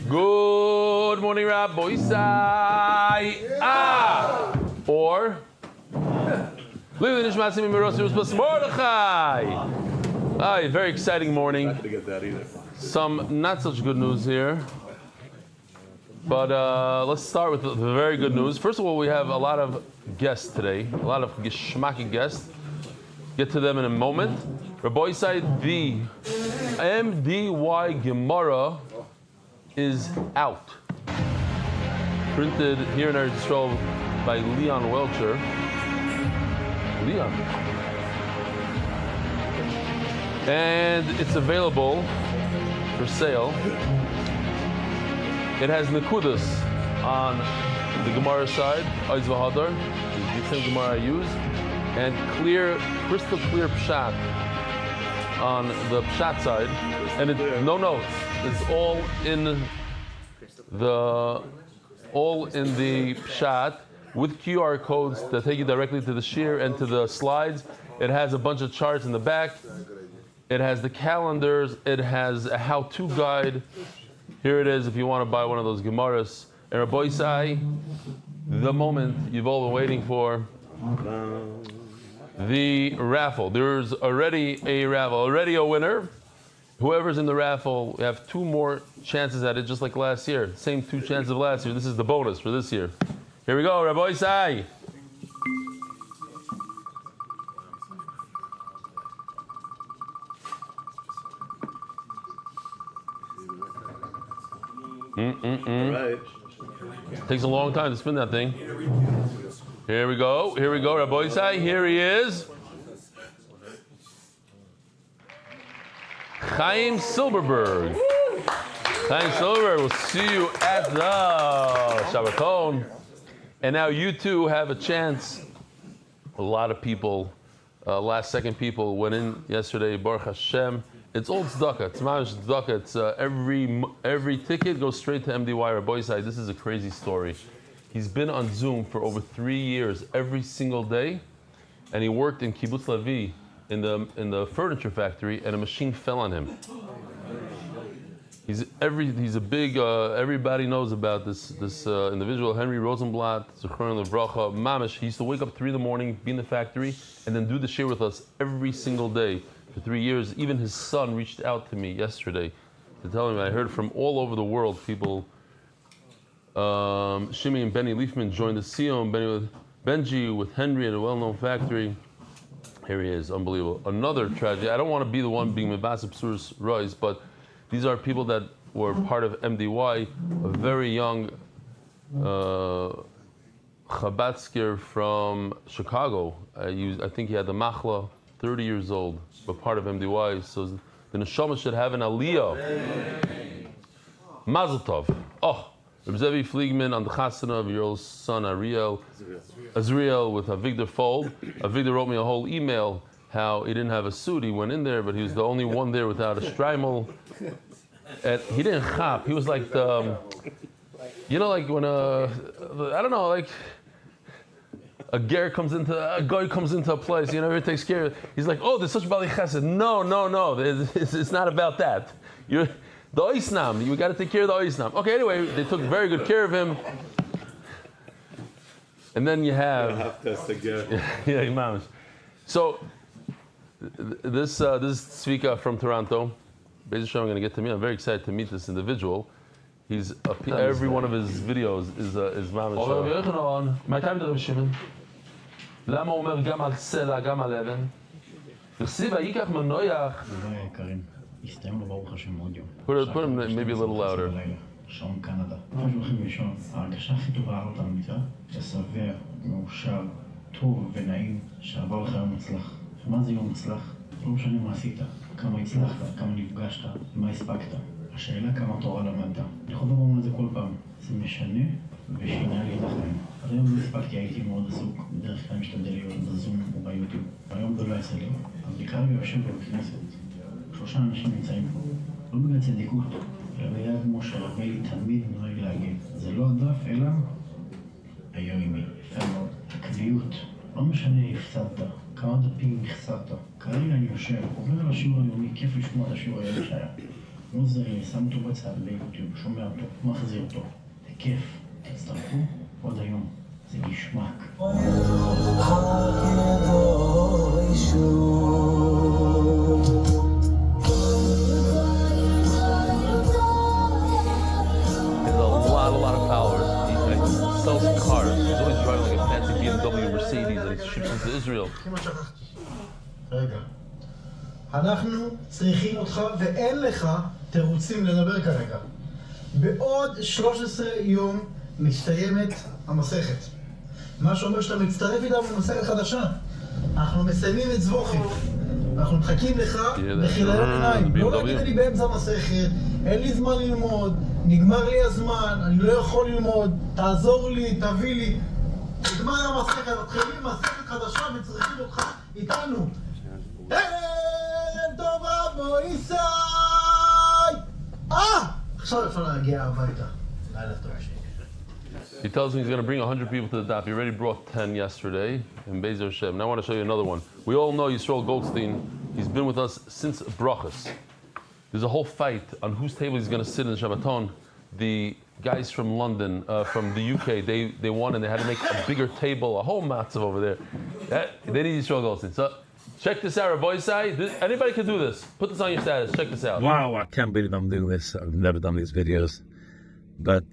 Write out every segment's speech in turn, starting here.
Good morning, Rabbi Isai. Or very exciting morning. Not gonna get that either. Some not such good news here. But let's start with the very good news. First of all, we have a lot of guests today, a lot of geschmacky guests. Get to them in a moment. Rabbi Isai, the MDY Gemara is out. Printed here in Eretz Yisrael by Leon Welcher. Leon. And it's available for sale. It has Nekudas on the Gemara side, Oiz V'Hadar, the same Gemara I use, and crystal clear Pshat on the Pshat side. And no notes. It's all in the Pshat with QR codes that take you directly to the Shiur and to the slides. It has a bunch of charts in the back. It has the calendars. It has a how-to guide. Here it is if you want to buy one of those Gemaras. And Rabbi Isai, the moment you've all been waiting for, the raffle. There's already a raffle, already a winner. Whoever's in the raffle, we have 2 more chances at it, just like last year. Same 2 chances of last year. This is the bonus for this year. Here we go, Rabbi Isai. Right. Takes a long time to spin that thing. Here we go, Rabbi Isai. Here he is. Chaim Silberberg. Chaim Silberberg, we'll see you at the Shabbaton. And now you two have a chance. A lot of people, last second people went in yesterday, Baruch Hashem. It's all tzedakah, it's mamish tzedakah. It's every ticket goes straight to MDY Rabbi Isai. This is a crazy story. He's been on Zoom for over 3 years, every single day, and he worked in Kibbutz Levi in the furniture factory, and a machine fell on him. He's a big. Everybody knows about this individual, Henry Rosenblatt, Zichron Levracha, mamish. He used to wake up 3 a.m, be in the factory, and then do the shiur with us every single day for 3 years. Even his son reached out to me yesterday to tell him. I heard from all over the world people. Shimi and Benny Leafman joined the Sion, Benji with Henry at a well-known factory. Here he is, unbelievable. Another tragedy. I don't want to be the one being Mevaseh Psuris Rois, but these are people that were part of MDY, a very young Chabadsker from Chicago. I think he had the Machla, 30 years old, but part of MDY. So the Neshama should have an Aliyah. Mazel Tov. Oh, Reb Zevi Fliegman on the Chasana of your son Azriel with Avigdor Fold. Avigdor wrote me a whole email how he didn't have a suit. He went in there, but he was the only one there without a shtreimel. And he didn't chop. He was like the, like when like a guy comes into a place, he takes care of it. He's like, oh, there's such bali chesed. No. It's not about that. The oisnam, you got to take care of the oisnam. Okay, anyway, they took very good care of him. And then you have yeah, Imam. So this Tzvika from Toronto. Basically, I'm going to get to meet. I'm very excited to meet this individual. He's every one of his videos is mamish. My time to Shimon. למה הוא אומר גם על סלע, גם על אבן? וכסיב ויקח מנויח. הסתיים לו ברוך השם מאוד יום. Put him maybe a little louder. שעון קנדה. אנחנו הולכים לישון, ההרגשה הכי טובה על אותה מיטה, ששבע, מאושר, טוב ונעים, שעבר לך יום מוצלח. מה זה יום מוצלח? לא משנה מה עשית, כמה הצלחת, כמה נפגשת, מה הספקת. השאלה כמה תורה למדת. אנחנו אומרים את זה כל פעם, זה משנה ושינה לי את החיים. עד היום לא הספקתי, הייתי מאוד עסוק, בדרך כלל משתדל להיות בזום או ביוטיוב. היום זה לא יעשה לי. הבדיקה לי יושב בכנסת. 3 אנשים נמצאים פה, לא בגלל צדיקות, אלא בגלל כמו שרבי תמיד נוהג להגיד. זה לא הדף, אלא היומי. יפה מאוד. הקביעות. לא משנה הפסדת, כמה דפים נחסרת. כרגע אני יושב, עובר על השיעור היומי, כיף לשמוע את השיעור היומי שהיה. לא זרי, שם אותו בצד ביוטיוב, שומע אותו, מחזיר אותו. זה כיף, תצטרפו עוד היום, זה גשמק. A lot of followers. He sells cars. He's always driving like a fancy BMW, Mercedes, and he ships them to Israel. רגע. אנחנו צריכים אותך ואין לך תירוצים לדבר כרגע. בעוד 13 יום מסתיימת המסכת. מה שאומר שאתה מצטרף איתה במסכת חדשה. אנחנו מסיימים את זבוחים. אנחנו מחכים לך בכיליון עיניים. לא נגיד לי באמצע המסכת, אין לי זמן ללמוד, נגמר לי הזמן, אני לא יכול ללמוד, תעזור לי, תביא לי. נגמר המסכת, מתחילים מסכת חדשה וצריכים אותך איתנו. טוב רבו איסי! עכשיו אפשר להגיע הביתה. לילה טוב. He tells me he's going to bring 100 people to the daf. He already brought 10 yesterday in Bezer Hashem. Now I want to show you another one. We all know Yisrael Goldstein. He's been with us since Brachas. There's a whole fight on whose table he's going to sit in Shabbaton. The guys from London, from the UK, they won and they had to make a bigger table, a whole matzav over there. They need Yisrael Goldstein. So check this out, Rabbi. Anybody can do this. Put this on your status. Check this out. Wow, I can't believe I'm doing this. I've never done these videos. But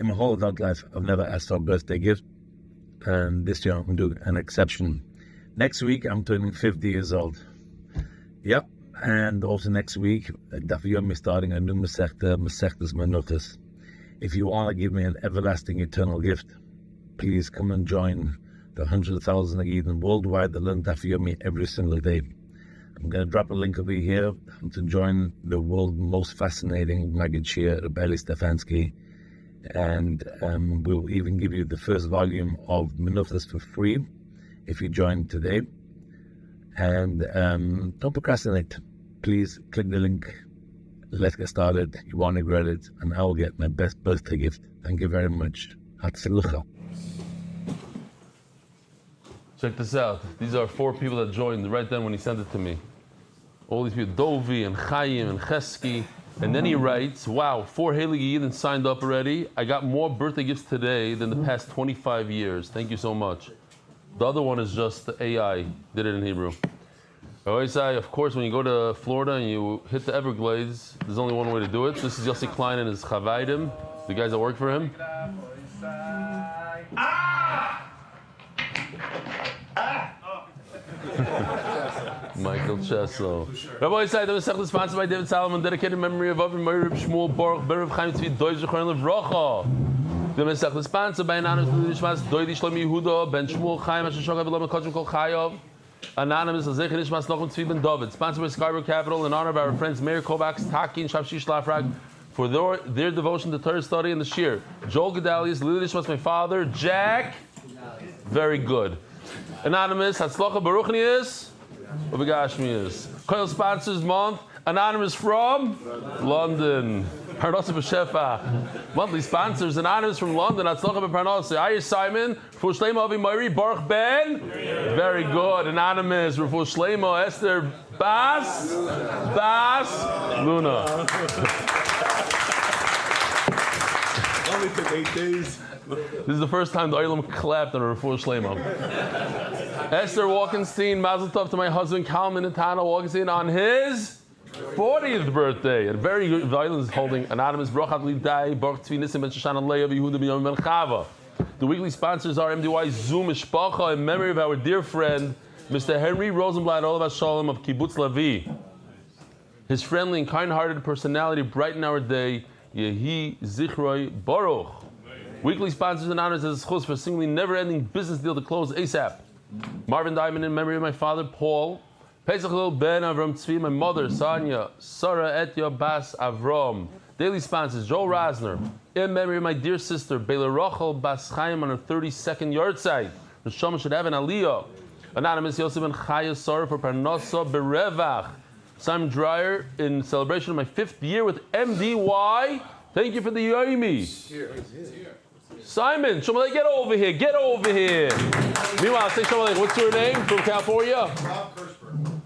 in my whole adult life, I've never asked for a birthday gift. And this year, I'm going to do an exception. Next week, I'm turning 50 years old. Yep. And also next week, Daf Yomi starting a new Masechtas Menuchos. If you want to give me an everlasting, eternal gift, please come and join the 100,000 Yidden worldwide that learn Daf Yomi every single day. I'm going to drop a link over here to join the world's most fascinating Maggid Shiur, Eli Stefansky. And we'll even give you the first volume of Menuchos for free if you join today. And don't procrastinate. Please click the link. Let's get started. You won't regret it. And I will get my best birthday gift. Thank you very much. Hatzlucha. Check this out. These are 4 people that joined right then when he sent it to me. All these people, Dovi and Chaim and Chesky. And then he writes, wow, 4 Heilige Yidden signed up already. I got more birthday gifts today than the past 25 years. Thank you so much. The other one is just the AI. Did it in Hebrew. I always say, of course, when you go to Florida and you hit the Everglades, there's only one way to do it. This is Yossi Klein and his Chavaidim, the guys that work for him. Michael Chesso. Rabbi Isai, the Masechta sponsored by David Solomon, dedicated memory of Avram Meir Shmuel Baruch Berev Chaim Tzvi Doi Zechron Levracha. The Masechta sponsored by anonymous Nishmas Doi Shlomi Yehuda Ben Shmuel Chaim Asher Shokav Elam Kodzim Kol Chayav. Anonymous Zecher Nishmas Nachum Tzvi Ben David. Sponsored by Skybrook Capital in honor of our friends Meir Kovacs, Taki and Shavshish Lafrag for their devotion to Torah study and the Shiur. Joel Gedalius, Lili Nishmas, my father, Jack. Very good. Anonymous Hatzlacha Baruchnius. Ubegashmius. Coil sponsors month. Anonymous from London. Parnasa B'Shefa. Monthly sponsors. Anonymous from London. Hatzlacha B'Parnasa. Ayer Simon. Refuah Shleima Avi Moiri. Baruch Ben. Very good. Anonymous. Refuah Shleima. Esther Bas. Luna. Only took 8 days. This is the first time the Olam clapped on a Refuah Shleima. Esther Walkenstein, Mazel Tov to my husband Kalman and Tana Walkenstein on his 40th birthday. And very good violence is holding anonymous Brochat Lidai, Baruch Tzvi Nisim Ben Shoshana Leah Yehuda Ben Yom Ben Chava. The weekly sponsors are MDY Zoom Mishpacha in memory of our dear friend Mr. Henry Rosenblatt Olav Shalom of Kibbutz Lavi. His friendly and kind-hearted personality brighten our day. Yehi Zichroi Baruch. Weekly sponsors and honors as a schus for a singly never-ending business deal to close ASAP. Marvin Diamond in memory of my father, Paul. Pesach Lil Ben Avram Tzvi, my mother, Sonia. Sarah Etya Bas Avram. Daily sponsors, Joel Rasner. In memory of my dear sister, Bela Rachel Bas Chaim on her 32nd yard site. Neshama should have an aliyah. Anonymous Yosef and Chaya Sarah for Parnasa Berevach. Simon Dreyer in celebration of my 5th year with MDY. Thank you for the Yomi. Simon, Shomalei, get over here. Meanwhile, say Shomalei, what's your name from California?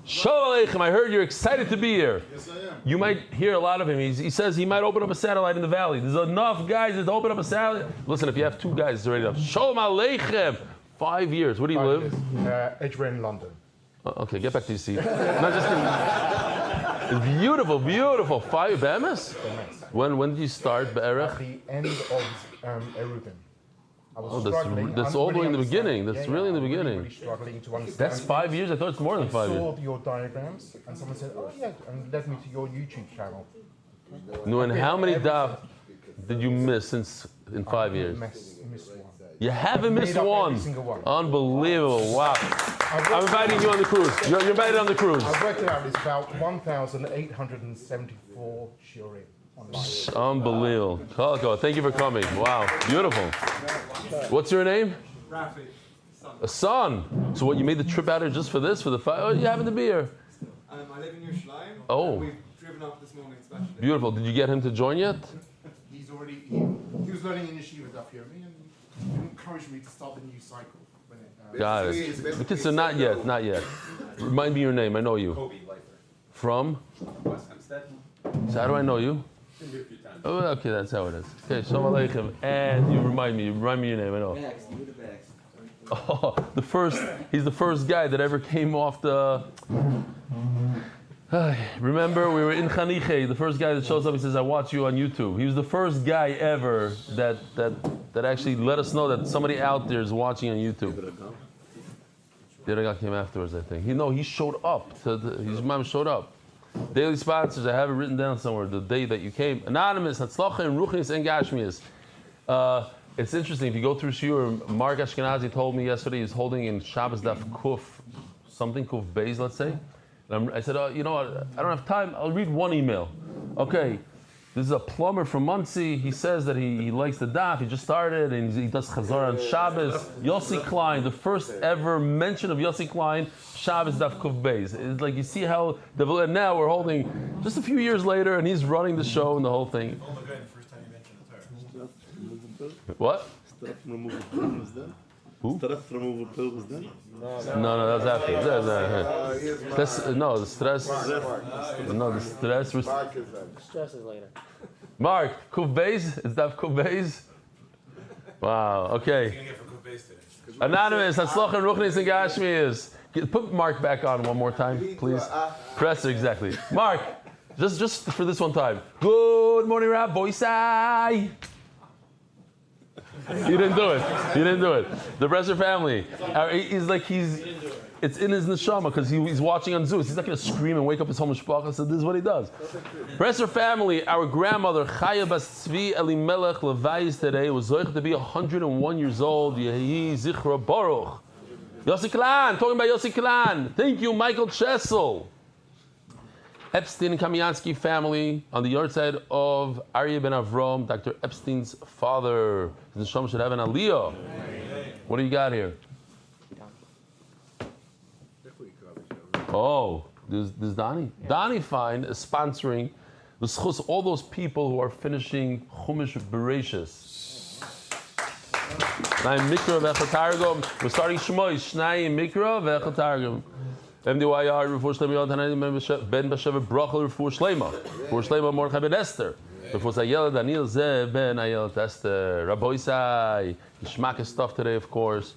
Shalom Aleichem. I heard you're excited to be here. Yes, I am. You might hear a lot of him. He says he might open up a satellite in the valley. There's enough guys to open up a satellite. Listen, if you have 2 guys, it's already enough. Shalom Aleichem. 5 years. Where do you live? Edgware in London. Okay, get back to your seat. Not just it's beautiful, beautiful. 5 Bemis? When did you start, Be'erech? At the end of Eruvin. I was Oh, struggling. that's all the way in the beginning. That's really in the beginning. Really struggling to understand. That's 5 years? I thought it's more than 5 I years. saw your diagrams, and someone said, "Oh yeah," and led me to your YouTube channel. No, and how many daf did you miss in 5 years? Missed one. You haven't missed Made up one. every single one. Unbelievable. Wow. I'm inviting you on the cruise. You're invited on the cruise. I've worked it out. It's about 1,874 shiurim online. Unbelievable. Kolko, thank you for coming. Wow. Beautiful. What's your name? Rafi. A son. So what, you made the trip out here just for this? For the 5? Oh, you happen to be here. I live in Yerushalayim. Oh. We've driven up this morning especially. Beautiful. Did you get him to join yet? He's already he was learning in the Shiur Daf Yomi, and he encouraged me to start the new cycle. When Got it. The kids are not yet. Not yet. Remind me your name. I know you. Kobe Leifer. From? West Hempstead. So how do I know you? Been here a few times. Oh, okay, that's how it is. Okay, Shalom Aleichem. And you remind me your name, I know. Oh, he's the first guy that ever came off the... Remember, we were in Chaniche, the first guy that shows up, he says, I watch you on YouTube. He was the first guy ever that actually let us know that somebody out there is watching on YouTube. Diraga came afterwards, I think. He showed up. His mom showed up. Daily sponsors, I have it written down somewhere, the day that you came. Anonymous, Hatzlachim, Ruchnis, and Gashmias. It's interesting, if you go through Shiur, Mark Ashkenazi told me yesterday he's holding in Shabbos Daf Kuf, something Kuf Beis, let's say. And I said, you know what, I don't have time, I'll read one email. Okay, this is a plumber from Motzei. He says that he likes the daf, he just started, and he does Chazar on Shabbos. Yossi Klein, the first ever mention of Yossi Klein, Shabbos Daf Kuf Beis. It's like you see how, now we're holding, just a few years later, and he's running the show and the whole thing. Oh my God, the first time you mentioned the Torah. What? Who? Stress removal pill was done? No, that's after. The stress. No, the stress. Stress is later. Mark, Kuf Beis? Is that Kuf Beis? Wow, okay. Anonymous, Hatzlachim, Ruchnis, and Gashmias. Put Mark back on one more time, please. Press it, exactly. Mark, just for this one time. Good morning, Rab Boisai. You didn't do it. The Bresser family. It's in his neshama because he's watching on Zeus. He's not going to scream and wake up his whole mishpacha. So this is what he does. Bresser family. Our grandmother Chaya Bas Tzvi Elimelech Levayis today was zoich to be 101 years old. Yehi Zichra Baruch. Yossi Klan. Talking about Yossi Klan. Thank you, Michael Chessel. Epstein and Kamiansky family on the yard side of Aryeh ben Avrom, Dr. Epstein's father. The Neshama should have an aliyah. What do you got here? Oh, there's Donnie. Donnie Fine is sponsoring the schus, all those people who are finishing Chumash Bereshis. Shnai Mikra v'Echatargum. We're starting Shmoy. Shnai Mikra v'Echatargum. MDYR Refuah Shlema Ben Bashev Brachel Refuah Shlema Mordechai Ben Esther Refuah Sayel Daniel Zev Ben Ayel Esther Rabboisai Yishmak stuff today, of course.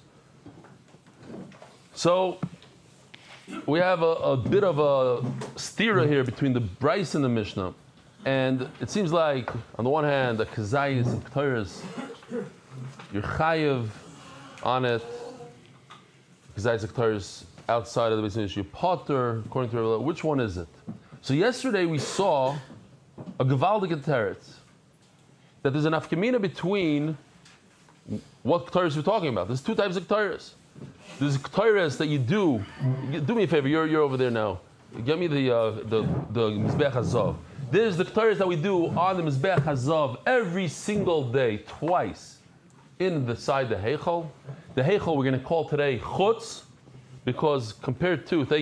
So we have a bit of a stira here between the Bryce and the Mishnah, and it seems like on the one hand the Kazayis and Ketores you're chayev on it, Kazayis and Ketores outside of the basic issue, Potter, according to Rebbe, which one is it? So yesterday we saw a Gevaldige teretz, that there's an afkamina between what Ketores we're talking about. There's 2 types of Ketores. There's Ketores that you do me a favor, you're over there now. Get me the Mizbech HaZav. There's the Ketores that we do on the Mizbech HaZav every single day, twice, inside the Heichal. The Heichal we're going to call today Chutz, because compared to the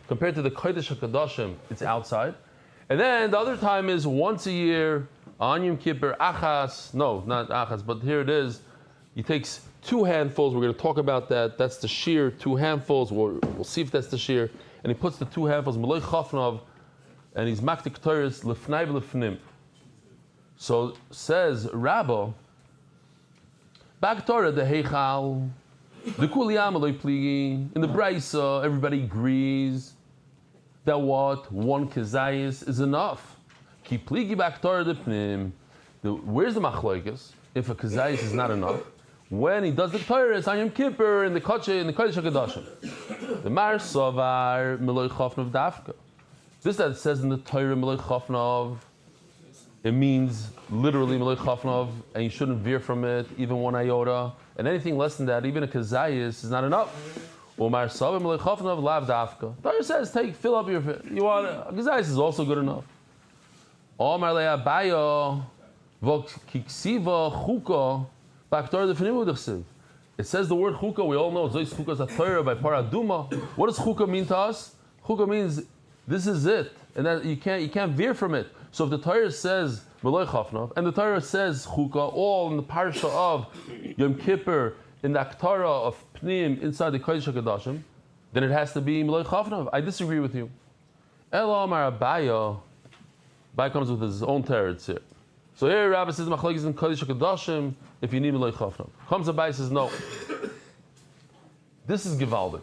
Kodesh HaKadoshim, it's outside. And then the other time is once a year, on Yom Kippur, Achas, no, not Achas, but here it is. He takes 2 handfuls, we're going to talk about that. That's the Shiur, 2 handfuls, we'll see if that's the Shiur. and he puts the two halves Meloi Chofnov, and he's maktik Torahs lefnai v'lefnim. So says Rabba, Bag Torah the Heichal, the Kuliyam Meloi Pligi. In the Brisa, everybody agrees that what one kezayis is enough. Ki Pligi Bag Torah the Pnim. Where's the machloikas? If a kezayis is not enough, when he does the Torah, it's on Yom Kippur in the Kodesh HaKadoshim. The Mar Sovar Meloi Chofnov Dafka. This that it says in the Torah Meloi Chofnov, it means literally Meloi Chofnov, and you shouldn't veer from it, even one iota. And anything less than that, even a kezayis, is not enough. Umar Sovar Meloi Chofnov Lav Dafka. Torah says, fill up your. You want a kezayis is also good enough. Omar Le'abayo Vok Kiksiva Chuka. It says the word chukah, we all know Zois chukah is a Torah by Paraduma. What does chukah mean to us? Chukah means this is it, and that you can't veer from it. So if the Torah says Meloi Chofnov and the Torah says chukah, all in the parsha of Yom Kippur, in the Aktara of Pnim inside the Kodesh HaKadoshim, then it has to be Meloi Chofnov. I disagree with you. Elo Amar Abaye comes with his own teretz here. So here Rabbi says machlokes in Kodesh HaKadoshim if you need Meloi Chofnov. Comes Abaye says no. This is Givaldik.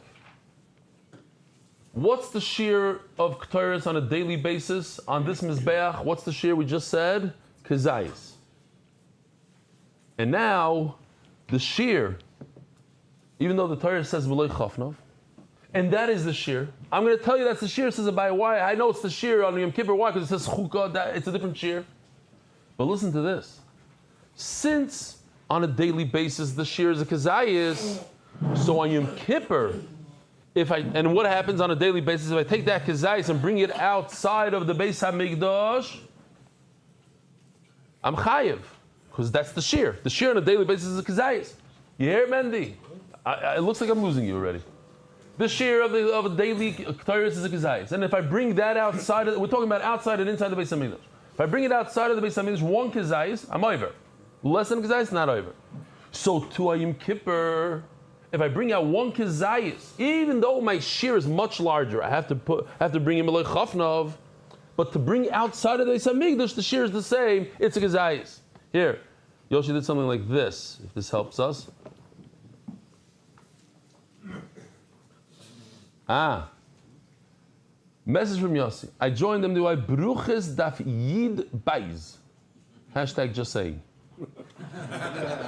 What's the shear of Ketores on a daily basis on this Mizbeach? What's the shear we just said? Kezayis. And now the shear, even though the Torah says Meloi Chofnov, and that is the shear. I'm going to tell you that's the shear, says Abaye. Why? I know it's the shear on Yom Kippur. Why? Because it says Chukah, it's a different shear. But listen to this. Since on a daily basis the shear is a kezayis, so on Yom Kippur, and what happens on a daily basis if I take that kezayis and bring it outside of the Beis HaMikdash, I'm chayiv, because that's the shear. The shear on a daily basis is a kezayis. You hear, Mendy? It looks like I'm losing you already. The shear of a daily Torah is a kezayis, and if I bring that outside, we're talking about outside and inside the Beis HaMikdash. If I bring it outside of the Beis HaMikdash, one kezayis, I'm over. Less than a kezayis, not over. So to a Yom Kippur, if I bring out one kezayis, even though my shear is much larger, I have to bring in Meloi Chofnov, but to bring outside of the Beis HaMikdash, the shear is the same. It's a kezayis. Here, Yoshi did something like this. If this helps us. Message from Yossi. I joined them to I Bruches Daf Yid Baiz. Hashtag just saying.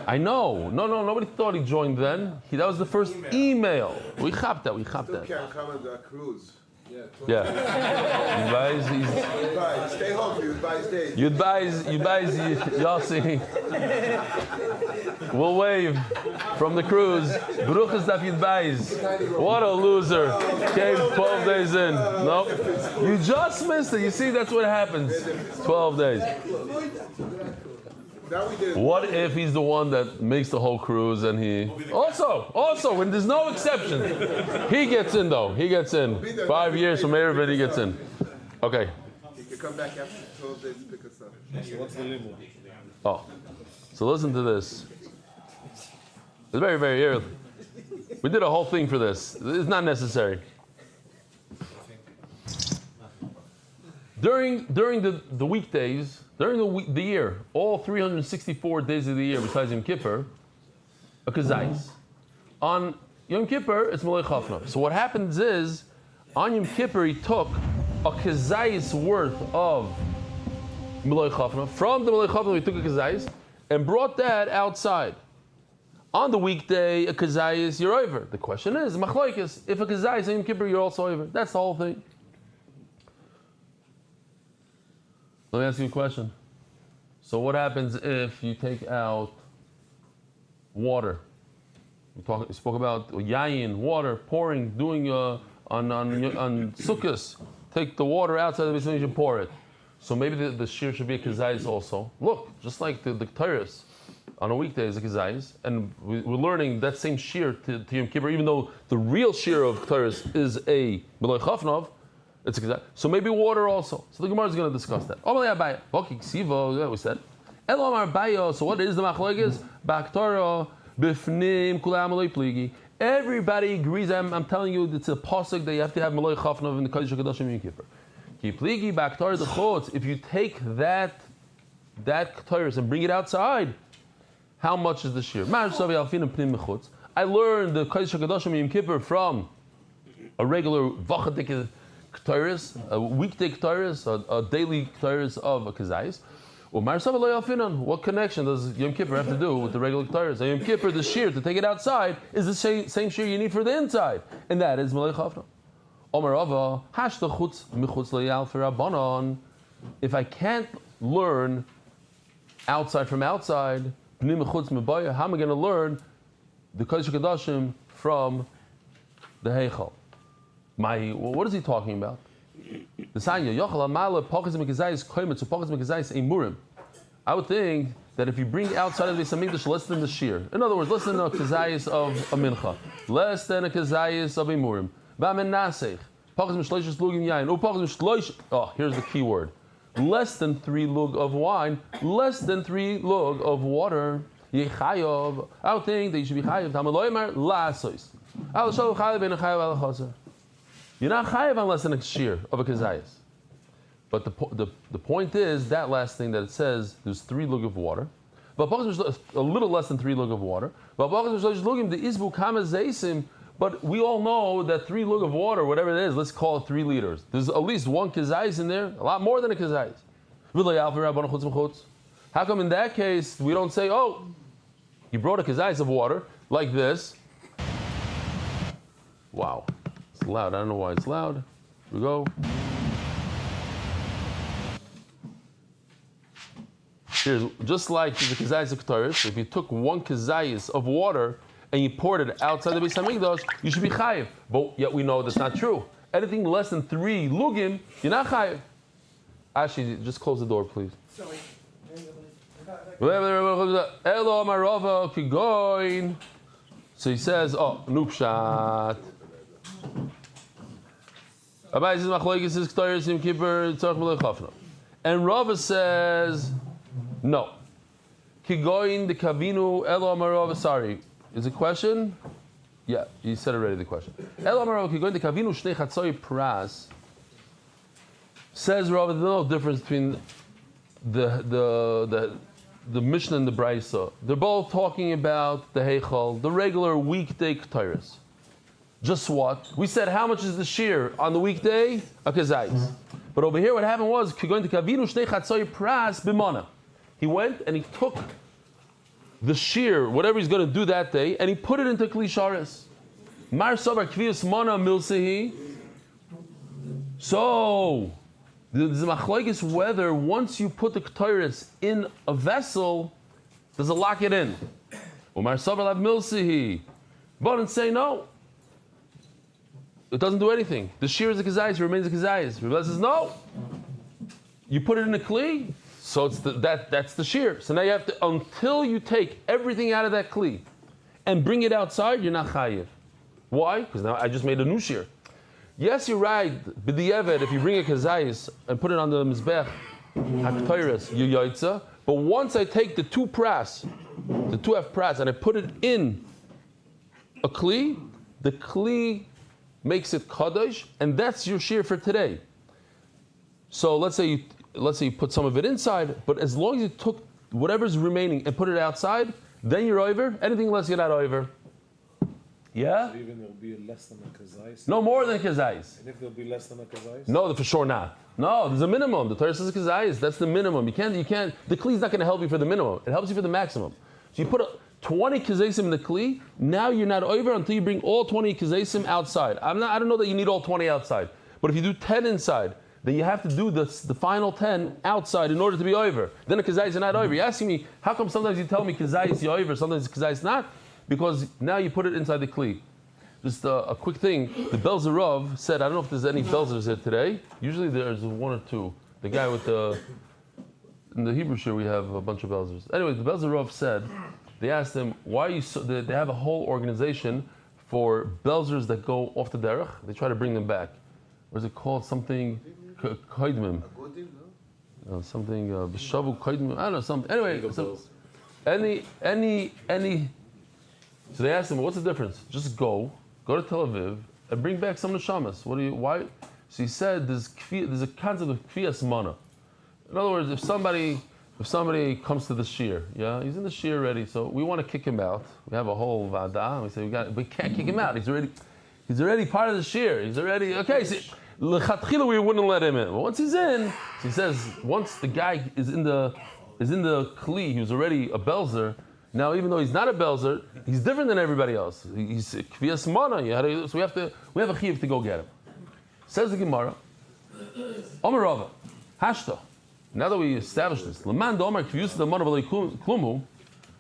I know. No, nobody thought he joined then. That was the first email. We chapped that. Still can't come on the cruise. Yeah. Stay home, you buy days. You buy Yossi. We'll wave from the cruise. Bruches Daf Yid Baiz. What a loser. Came 12 days in. Nope. You just missed it. You see, that's what happens. 12 days. What if he's the one that makes the whole cruise and he... Also, when there's no exception, he gets in though. He gets in. 5 years from everybody he gets in. Okay. You can come back after 12 days to pick us up. What's the limit? Oh. So listen to this. It's very, very early. We did a whole thing for this. It's not necessary. During the weekdays, during the year, all 364 days of the year besides Yom Kippur, a kezayis. On Yom Kippur, it's Meloi Chofnov. So what happens is, on Yom Kippur, he took a kezayis worth of Meloi Chofnov. From the Meloi Chofnov, he took a kezayis and brought that outside. On the weekday, a kezayis, you're over. The question is, machlokes, if a kezayis on Yom Kippur, you're also over. That's the whole thing. Let me ask you a question. So what happens if you take out water? We spoke about yayin, water, pouring, doing on sukkahs. Take the water outside of the Beis HaMikdash and pour it. So maybe the shear should be a kezayis also. Look, just like the Torahs on a weekday is a kezayis, and we're learning that same shear to Yom Kippur, even though the real shear of Torahs is a Meloi Chofnov. It's exact. So maybe water also. So the Gemara is going to discuss that. Yeah, we said. So what is the machlokes? B'aktara b'fnim kulam pligi. Everybody agrees. I'm telling you, it's a pasuk that you have to have Malay Chafnav in the Kodesh HaKadoshim Yom Kippur. If you take that Ketores and bring it outside, how much is the shear? I learned the Kodesh HaKadoshim Yom Kippur from a regular vachadik Ketores, a weekday Ketores, a daily Ketores of a Kazayis. What connection does Yom Kippur have to do with the regular Ketores? Yom Kippur, the shear to take it outside is the same shear you need for the inside, and that is Malay Chafna. If I can't learn outside from outside, how am I going to learn the Kodesh HaKadoshim from the Heichal? What is he talking about? I would think that if you bring outside of the Beis Hamikdash less than the shear, in other words, less than a kazayis of a mincha, less than a kazayis of a murim, here's the key word: less than 3 lug of wine, less than 3 lug of water. I would think that you should be chayav. You're not chayav on less than a shear of a kazayis. But the point is, that last thing that it says, there's 3 lug of water. But a little less than 3 lug of water. But we all know that 3 lug of water, whatever it is, let's call it 3 liters. There's at least 1 kazayis in there, a lot more than a kazayis. How come in that case we don't say, oh, you brought a kazayis of water like this? Wow, it's loud. I don't know why it's loud. Here we go. Here's, just like the kazayis of Ketores, if you took 1 kazayis of water and you poured it outside the Beis Hamikdash, you should be chayiv. But yet we know that's not true. Anything less than 3 lugim, you're not chayiv. Actually, just close the door, please. Sorry. So he says, oh, nupshat. And Rava says, no. Kigoin the kavinu elo amarov. Sorry, is it a question? Yeah, you said already the question. Elo amarov kigoin the kavinu shnei chatzoi pras. Says Rava, there's no difference between the Mishnah and the Brisa. They're both talking about the Heichal, the regular weekday Ketores. Just what? We said how much is the shear on the weekday? A kazayis. But over here what happened was kigoin the kavinu shnei chatzoi pras b'mana. He went and he took the shear, whatever he's going to do that day, and he put it into Kli Sharis. Mar Sabar Kvius Mana Milsehi. So, there's a machlokes whether once you put the Ketores in a vessel, does it lock it in? Or Mar Sabar Lav Milsehi. But say no. It doesn't do anything. The shear is a kazayis, it remains a kazayis. Rebbe says no. You put it in a Kli, so it's that's the shear. So now you have to, until you take everything out of that kli and bring it outside, you're not chayiv. Why? Because now I just made a new shear. Yes, you're right. B'di'evet, if you bring a kazayis and put it on the mizbech, haktoiris, you yoitza. But once I take the 2 pras, the 2F pras, and I put it in a kli, the kli makes it kadosh, and that's your shear for today. So let's say you put some of it inside, but as long as you took whatever's remaining and put it outside, then you're over. Anything less, you're not over. Yeah? So even there'll be less than a kazais? No, more than a kazais. And if there'll be less than a kazais? No, for sure not. No, there's a minimum. The Torah says kazais. That's the minimum. You can't. The kli is not going to help you for the minimum. It helps you for the maximum. So you put 20 kazaisim in the kli. Now you're not over until you bring all 20 kazaisim outside. I don't know that you need all 20 outside, but if you do 10 inside, then you have to do the final 10 outside in order to be over. Then the kazais are not over. You're asking me, how come sometimes you tell me kazais you're over, sometimes kazais not? Because now you put it inside the kli. Just a quick thing, the Belzer Rav said, I don't know if there's any Belzers here today. Usually there's 1 or 2. The guy with in the Hebrew shir we have a bunch of Belzers. Anyway, the Belzer Rav said, they asked him, why are you so, they have a whole organization for Belzers that go off the derech. They try to bring them back. What is it called? Something, Koidmim. Something, B'shavu Koidmim. I don't know, something. Anyway, any So they asked him, what's the difference? Just go to Tel Aviv, and bring back some neshamas. Why? So he said, there's a concept of kfiyas mana. In other words, if somebody comes to the shiur, yeah, he's in the shiur already, so we want to kick him out. We have a whole vada, we say we can't kick him out. He's already part of the shiur. He's already okay. See, l'chatchila we wouldn't let him in. But once he's in, so he says, once the guy is in the kli, he was already a belzer. Now, even though he's not a belzer, he's different than everybody else. He's kfiyas mana. So we have a chiyuv to go get him. Says the Gemara, Omer Rava, Hashta. Now that we established this, Leman Omer kfiyus the mana v'lei klumu,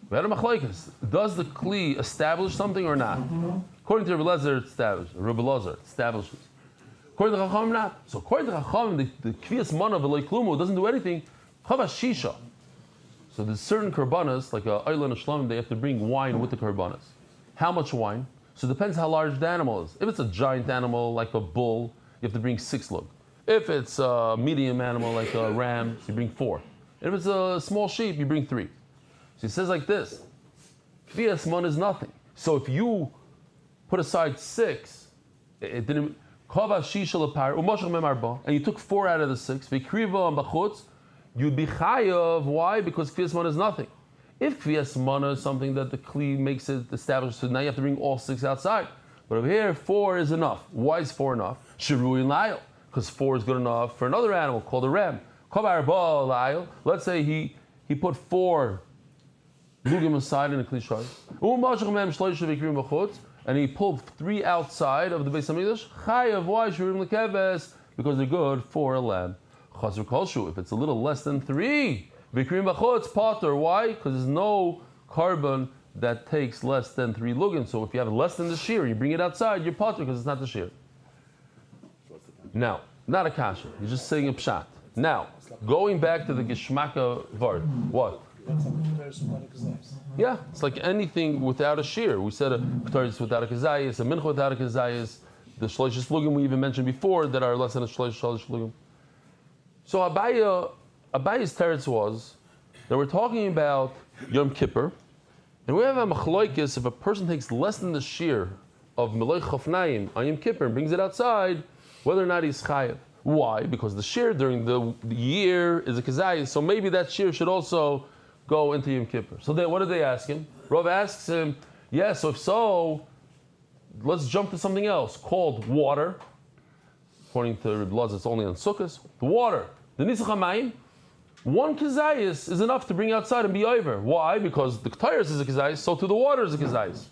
we had a machlokes. Does the kli establish something or not? According to Rabbi Lezer, it establishes. Rabbi Lezer establishes. According to Chachamim, not. So according to Chachamim, the kfiyas mana v'lei klumu doesn't do anything. Chava shisha. So there's certain karbanas, like a Eilan Shlamim, they have to bring wine with the karbanas. How much wine? So it depends how large the animal is. If it's a giant animal, like a bull, you have to bring 6 lug. If it's a medium animal, like a ram, you bring 4. If it's a small sheep, you bring 3. So he says like this, Kfiyas mon is nothing. So if you put aside 6, it didn't, and you took 4 out of the 6, you'd be chayav. Why? Because kfiyas mana is nothing. If kfiyas mana is something that the kli makes it established, so now you have to bring all 6 outside. But over here, 4 is enough. Why is 4 enough? Shiru in la'il, because 4 is good enough for another animal called a ram. Let's say he put 4 lugim aside in a kli shayis, and he pulled 3 outside of the Beis Hamikdash. Chayav. Why? Shiru lekeves, because they're good for a lamb. If it's a little less than 3, it's potter. Why? Because there's no carbon that takes less than 3 lugim. So if you have less than the shear, you bring it outside, you're potter because it's not the shear. Now, not a kasha. You're just saying a pshat. Now, going back to the geshmaka vart. What? Yeah, it's like anything without a shear. We said a k'taris without a kazayis, a mincha without a kazayis, the shloishes lugim we even mentioned before that are less than a shloishes lugim. So Abaye's teretz was that we're talking about Yom Kippur, and we have a machlokes if a person takes less than the shear of Melech Chofnaim on Yom Kippur and brings it outside, whether or not he's chayav. Why? Because the shear during the year is a kazayis, so maybe that shear should also go into Yom Kippur. So what did they ask him? Rav asks him, so if so, let's jump to something else called water. According to Reb Laz, it's only on Sukkot. The water. The Nisach HaMayim, 1 kazayis is enough to bring outside and be over. Why? Because the Ketayris is a kazayis, so to the water is a kazayis.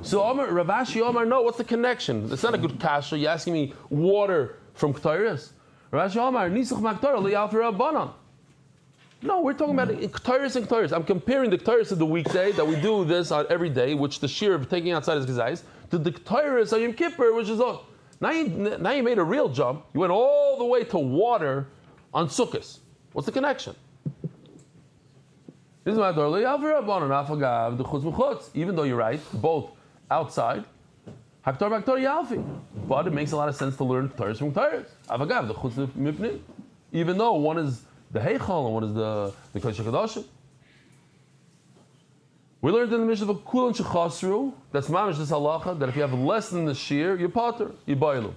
So Rav Ashi Omar, no, what's the connection? It's not a good kasha. You're asking me water from Ketayris. Rav Ashi Omar, Nisach Maktar Li'al Rabbanan. No, we're talking about Ketayris and Ketayris. I'm comparing the Ketayris of the weekday, that we do this on every day, which the shear of taking outside is kazayis, to the Ketayris of Yom Kippur, which is all. Now you made a real jump. You went all the way to water on Sukkot. What's the connection? Even though you're right, both outside, but it makes a lot of sense to learn Torahs from Torahs. Even though one is the Heichal and one is the Kodesh HaKadoshim. We learned in the Mishnah of Kulon Shechasru, that's mamish this halacha, that if you have less than the shear, you're potter, you boilu.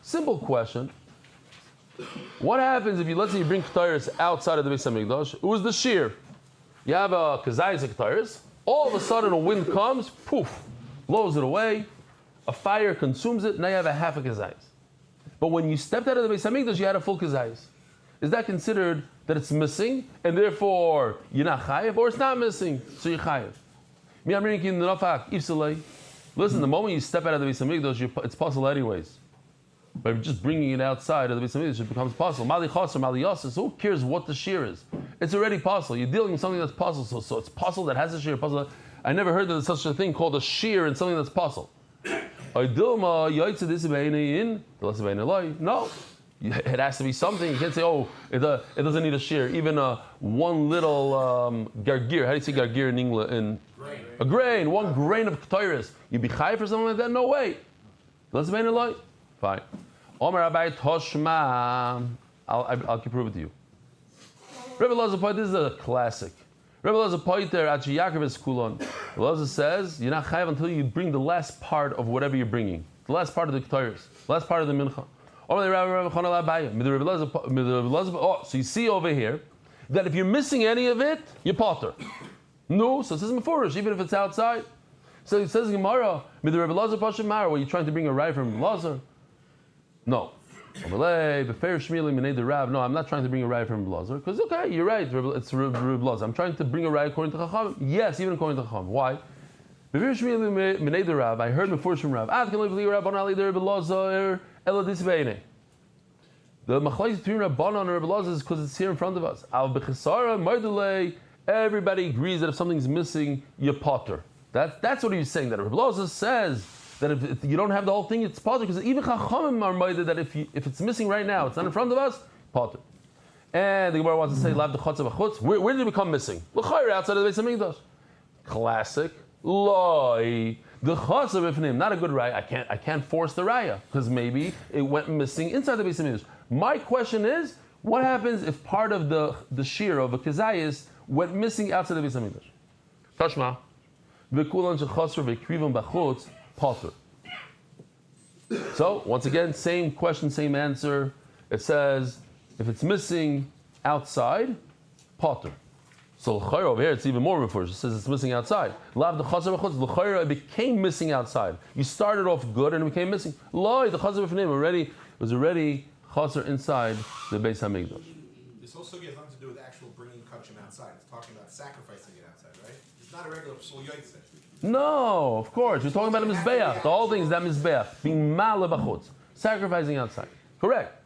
Simple question. What happens if let's say you bring Ketayris outside of the Beis Hamikdash? It was the shear. You have a kazayis Ketayris, all of a sudden a wind comes, poof, blows it away, a fire consumes it, now you have a half a kazayis. But when you stepped out of the Beis Hamikdash, you had a full kazayis. Is that considered that it's missing, and therefore you're not chayav, or it's not missing, so you're chayav? Listen, the moment you step out of the Beis Hamikdash, it's possible anyways. But just bringing it outside of the Beis Hamikdash, it becomes possible. Mali chaser, mali yaser, so who cares what the shear is? It's already possible. You're dealing with something that's possible, so it's possible that has a shear. Possible. I never heard that there's such a thing called a shear in something that's possible. No. It has to be something. You can't say, it doesn't need a shear. Even one little gargir. How do you say gargir in English? A grain. 1 grain of ketayris. You'd be chai for something like that? No way. Fine. Omer Abai Toshma. I'll keep proving to you. Rebbe Lazar, this is a classic. Rebbe Elazar poiter achi Yaakov es kulon. Rebbe Elazar says you're not chayav until you bring the last part of whatever you're bringing, the last part of the ketores, the last part of the mincha. Oh, so you see over here that if you're missing any of it, you're potter. No, so it says mefurish, even if it's outside. So it says in Gemara, were you trying to bring a raya from Elazar? No. No, I'm not trying to bring a raya from Elazar, because okay, you're right, it's Elazar. I'm trying to bring a raya according to Chacham. Yes, even according to Chacham. Why? I heard before from Rav. The machlokes between Rabbanan and Rebbe Elazar is because it's here in front of us. Everybody agrees that if something's missing, you're potter. That's what he's saying. That Rebbe Elazar says that if you don't have the whole thing, it's potter. Because even Chachamim are moided that if it's missing right now, it's not in front of us, potter. And the Gemara wants to say, "Lav the chutz v'chutz." Where did it become missing? L'chayr outside of the Beis Hamikdash. Classic. Loi. The chutz v'fnim. Not a good raya. I can't force the raya because maybe it went missing inside the Beis Hamikdash. My question is, what happens if part of the shiur of a kezayis went missing outside the Beis Hamikdash? Tashma. V'kulan shechasr v'krivim b'chutz potter. So once again, same question, same answer. It says if it's missing outside, potter. So l'chayra over here, it's even more referred. It says it's missing outside. Lav the chazar b'chutz. L'chayra, it became missing outside. You started off good and it became missing. Loi the chazar b'fnim was already chazar inside the Beis Hamikdash. This whole sugya has nothing to do with actual bringing kachim outside. It's talking about sacrificing it outside, right? It's not a regular psul yotzeh. No, of course. You're talking about a mizbeach. The whole thing is that mizbeach being ma'ale b'chutz, sacrificing outside. Correct.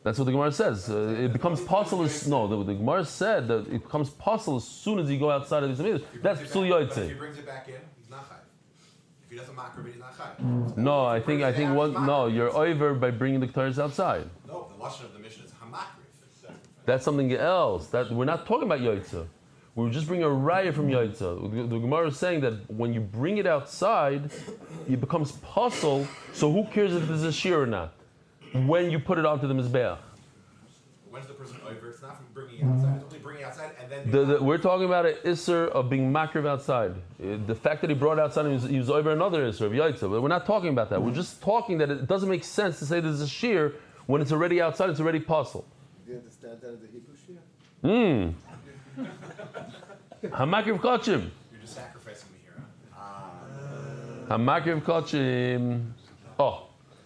That's what the Gemara says. It becomes possible. No, the Gemara said that it becomes possible as soon as you go outside of the Beis Hamikdash. That's psul yotzeh. If he brings it back in, he's not chayav. If he doesn't makar it, he's not chayav. No, I think one. No, you're over by bringing the ketores outside. No, the lashon of the mission is hamakriv. That's something else. That we're not talking about yotzeh. We just bring a raya from yotzeh. The Gemara is saying that when you bring it outside, it becomes puzzle. So who cares if there's a shiur or not? When you put it onto the mizbeach. When's the person over? It's not from bringing it outside. It's only bringing it outside and then. We're talking about an isser of being makriv outside. The fact that he brought it outside, he was over another isser of yotzeh. But we're not talking about that. We're just talking that it doesn't make sense to say there's a shiur when it's already outside. It's already puzzle. Do you understand that as a Hebrew shiur? Hamakriv kachim. You're just sacrificing me here. Hamakriv kachim. Oh,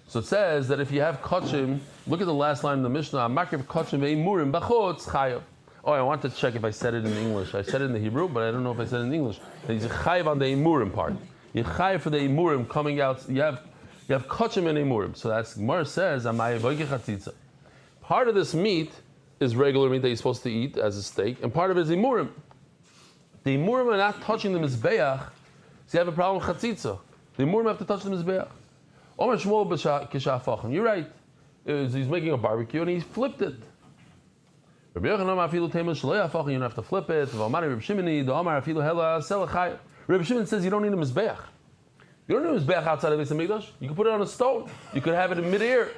so it says that if you have kachim, look at the last line in the Mishnah. Hamakriv kachim ve'imurim b'chutz chayav. Oh, I want to check if I said it in English. I said it in the Hebrew, but I don't know if I said it in English. He's chayav on the imurim part. You're chayav for the imurim coming out. You have kachim and imurim. So that's Gemara says amay v'oike chatzitza. Part of this meat is regular meat that you're supposed to eat as a steak, and part of it is imurim. The imurim are not touching the mizbeach, so you have a problem with chatzitza. The imurim have to touch the mizbeach. Omer Shmuel b'sha'afachim. You're right. He's making a barbecue and he flipped it. Rabbi Yochanan afilu teimel shelo yafach. You don't have to flip it. V'amar Rabbi Shimon the Amar afilu hela selachai. Rabbi Shimon says you don't need a mizbeach. You don't need a mizbeach outside of the Beis Hamikdash. You can put it on a stone. You could have it in midair.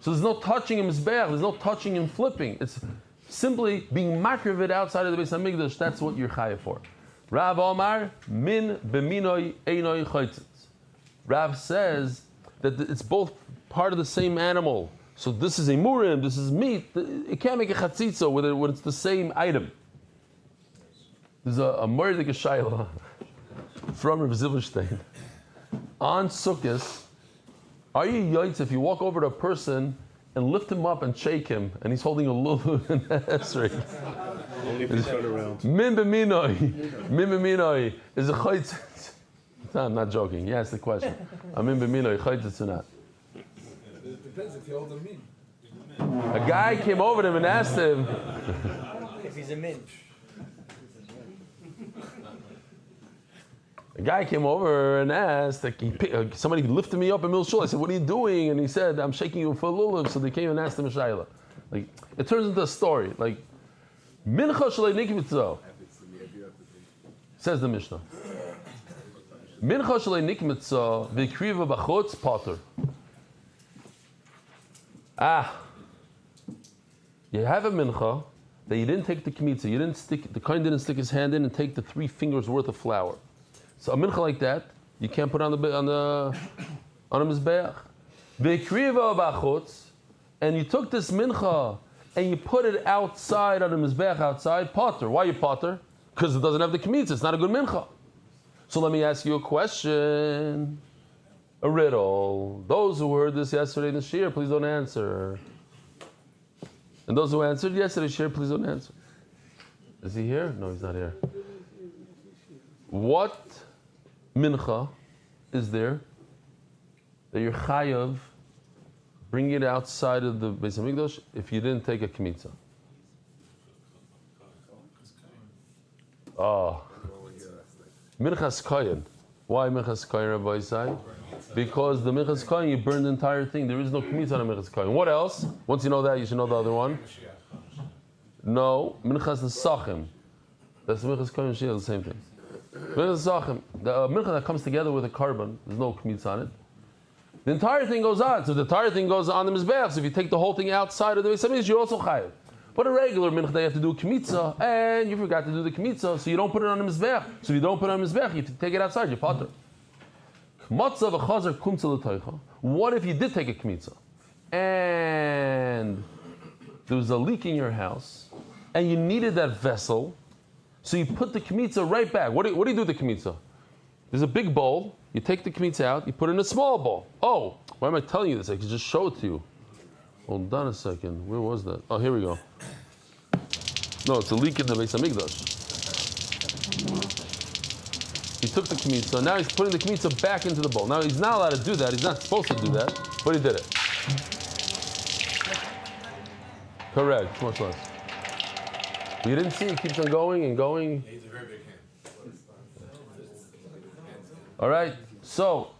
So there's no touching in mizbeach. There's no touching and flipping. It's simply being makriv it outside of the Beis Hamikdash. That's what you're chayav for. Rav Omar min b'minoi einoi chaytzitz. Rav says that it's both part of the same animal. So this is a murim, this is meat. It can't make a chatzitza when it's the same item. There's a murdik shayla from Rav Zilverstein. On Sukkot, are you yoitz if you walk over to a person and lift him up and shake him, and he's holding a lulu and esrei? Only if you turn around. Min b'minoi is a chaytzitz. No, I'm not joking. You asked the question. I'm in b'minoi chaytzitz or not? It depends if you hold a min. A guy came over to him and asked him. If he's a min. A guy came over and asked, like, somebody lifted me up in Milshul. I said, what are you doing? And he said, I'm shaking you for lulav. So they came and asked him a shayla. Like, it turns into a story. Like, mincha shalei nikmitzo. Says the Mishnah. Mincha shalei nikmitzo v'kriva b'chutz potter. You have a mincha, that you didn't take the kmitza, the kohen didn't stick his hand in and take the 3 fingers worth of flour. So a mincha like that, you can't put on a mizbeach. V'kriva b'achutz, and you took this mincha and you put it outside on the mizbeach outside, potter. Why you potter? Because it doesn't have the kmitza. It's not a good mincha. So let me ask you a question, a riddle. Those who heard this yesterday in the Shiur, please don't answer. And those who answered yesterday, Shiur, please don't answer. Is he here? No, he's not here. What mincha is there that you're chayav bring it outside of the Beis Hamikdash if you didn't take a kmitza? Oh, minchas kohen. Why minchas kohen, Rabbi Isai? Because the minchas kohen, you burn the entire thing. There is no kmitza on a minchas kohen. What else? Once you know that, you should know the other one. No, minchas nesachim. That's the minchas kohen and Shia, the same thing. Minchas nesachim. The mincha that comes together with a carbon, there's no kmitza on it. The entire thing goes on. So the entire thing goes on the mizbeach. So if you take the whole thing outside of the Beis Hamikdash, you're also chayav. But a regular mincha, you have to do a kmitza, and you forgot to do the kmitza, so you don't put it on the mizbeach. So if you don't put it on the mizbeach, you have to take it outside, you're potter. What if you did take a kmitza, and there was a leak in your house, and you needed that vessel, so you put the kmitza right back. What do you do with the kmitza? There's a big bowl, you take the kmitza out, you put it in a small bowl. Oh, why am I telling you this? I could just show it to you. Hold on a second. Where was that? Oh, here we go. No, it's a leak in the Beis Hamikdash. He took the kmitza. Now he's putting the kmitza back into the bowl. Now he's not allowed to do that. He's not supposed to do that, but he did it. Correct. Much less. But you didn't see. He keeps on going and going. He's a very big hand. All right. So,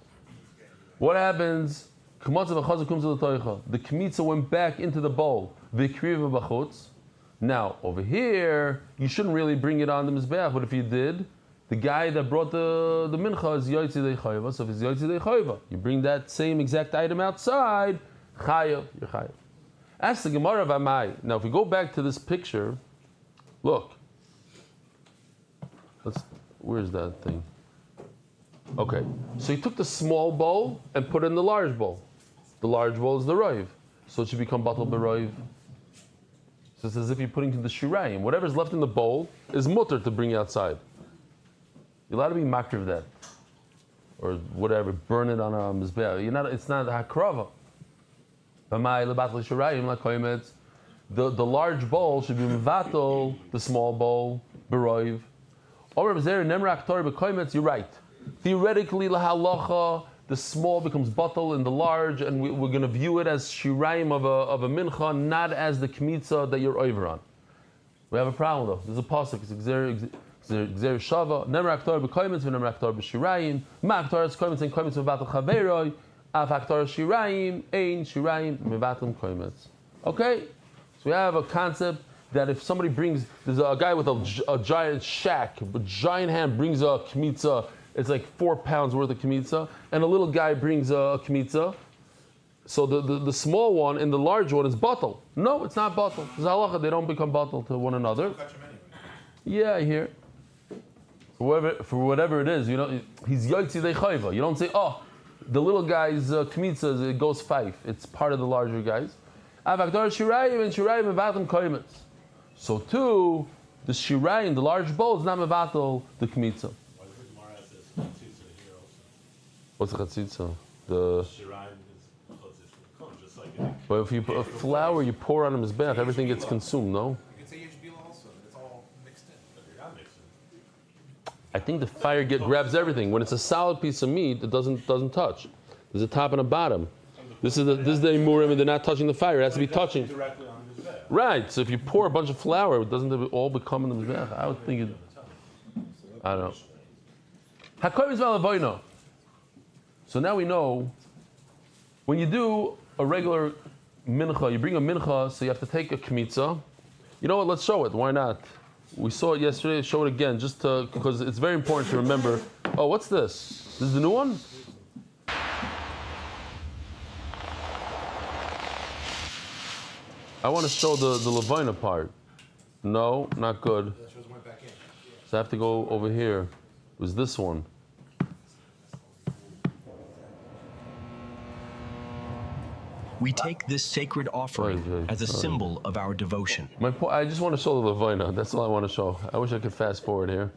what happens? The kmitza went back into the bowl. Now, over here, you shouldn't really bring it on the mizbeach, but if you did, the guy that brought the mincha is yotzi dei chayva. So if it's yotzi dei chayva, you bring that same exact item outside, chayav, you're chayav. Ask the Gemara of Amai. Now, if we go back to this picture, look. Where's that thing? Okay, so he took the small bowl and put it in the large bowl. The large bowl is the roiv, so it should become batal beroiv. So it's as if you're putting to the shirayim. Whatever's left in the bowl is mutter to bring outside. You're allowed to be makriv of that, or whatever. Burn it on a mizbeach. It's not hakrava. The large bowl should be mevatel the small bowl beroiv. You're right. Theoretically, lahalacha, the small becomes batal in the large, and we're going to view it as shirayim of a mincha, not as the kmitza that you're over on. We have a problem though. There's a pasuk. It's gzer shava. Nemer aktar b'koimitz v'nemer aktar b'shirayim. Ma aktar es koimitz and koimitz mevatel chaveroi. Af aktar shirayim ein shirayim mevatel koimitz. Okay, so we have a concept that if somebody there's a guy with a giant shack, a giant hand brings a kmitza. It's like 4 pounds worth of kmitza, and a little guy brings a kmitza. So the small one and the large one is batal. No, it's not batal. It's halacha. They don't become batal to one another. Yeah, I hear. For whatever it is, he's yotzi dei chayva. You don't say, oh, the little guy's kmitza, it goes 5. It's part of the larger guys. Avakdar shirayim and shirayim mevatim koimitz. So too, the shirayim, the large bowl, is not mevatel the kmitza. What's the chatzitza? The but if you put a flour, you pour on a mizbeach, everything gets consumed. No. You can say yeshbila also. It's all mixed in. But you're not mixing. I think the fire grabs everything. When it's a solid piece of meat, it doesn't touch. There's a top and a bottom. This is the imurim, and they're not touching the fire. It has to be touching. Directly on the mizbeach. Right. So if you pour a bunch of flour, doesn't it all become in the mizbeach? I would think it. I don't know. Hakoyim z'malavoino. So now we know, when you do a regular mincha, you bring a mincha, so you have to take a kmitza. You know what, let's show it, why not? We saw it yesterday, show it again, because it's very important to remember. Oh, what's this? This is the new one? I want to show the levina part. No, not good. So I have to go over here. It was this one. We take this sacred offering as a symbol of our devotion. I just want to show the Levina. That's all I want to show. I wish I could fast forward here.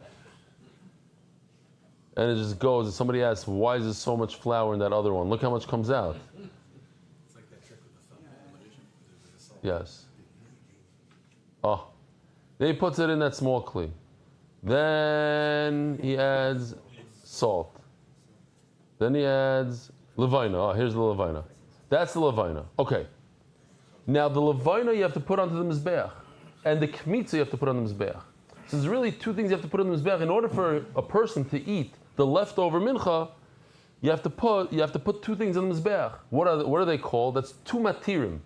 And it just goes. And somebody asks, why is there so much flour in that other one? Look how much comes out. It's like that trick with the thumb in the magician. Yes. Oh. Then he puts it in that small kli. Then he adds salt. Then he adds Levina. Oh, here's the Levina. That's the Levina. Okay. Now the Levina you have to put onto the Mizbeach. And the Kmitza you have to put on the Mizbeach. So there's really two things you have to put on the Mizbeach. In order for a person to eat the leftover mincha, you have to put two things on the Mizbeach. What are they called? That's two matirim.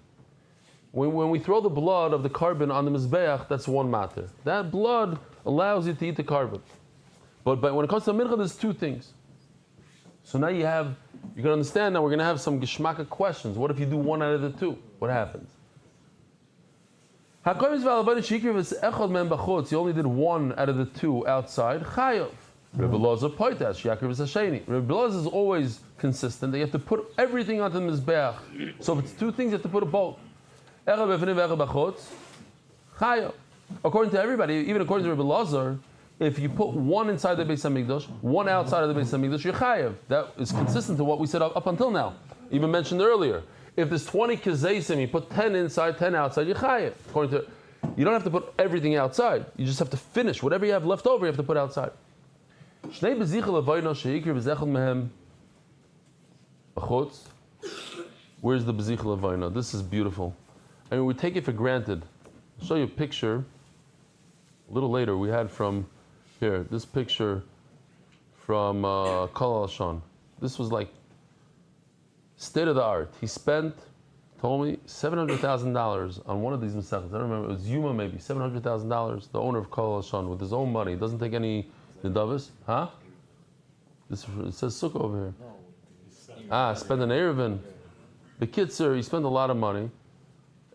When we throw the blood of the carbon on the Mizbeach, that's one matir. That blood allows you to eat the carbon. But when it comes to mincha, there's two things. So now you can understand now we're going to have some geshmaka questions. What if you do one out of the two? What happens? You only did one out of the two outside. Chayav. Rebbe Loza poitash. Yaakov is hasheni. Rebbe Loza is always consistent. They have to put everything onto the mizbeach. So if it's two things, you have to put a both. Chayav. According to everybody, even according to Rebbe Loza, if you put one inside the Beis Hamikdash, one outside of the Beis Hamikdash, you're chayav. That is consistent to what we said up until now. Even mentioned earlier. If there's 20 kizaysim, you put 10 inside, 10 outside, you're chayav. According to, you don't have to put everything outside. You just have to finish. Whatever you have left over, you have to put outside. Where's the bezichel levayna? This is beautiful. I mean, we take it for granted. I'll show you a picture. A little later, we had from here, this picture from Kol Alshon. This was like state of the art. He told me $700,000 on one of these mesechas. I don't remember, it was Yuma maybe, $700,000, the owner of Kol Alshon, with his own money. He doesn't take any Nidavis. Huh? It says Sukkah over here. Spend an Erevin. The Kitzer, he spent a lot of money.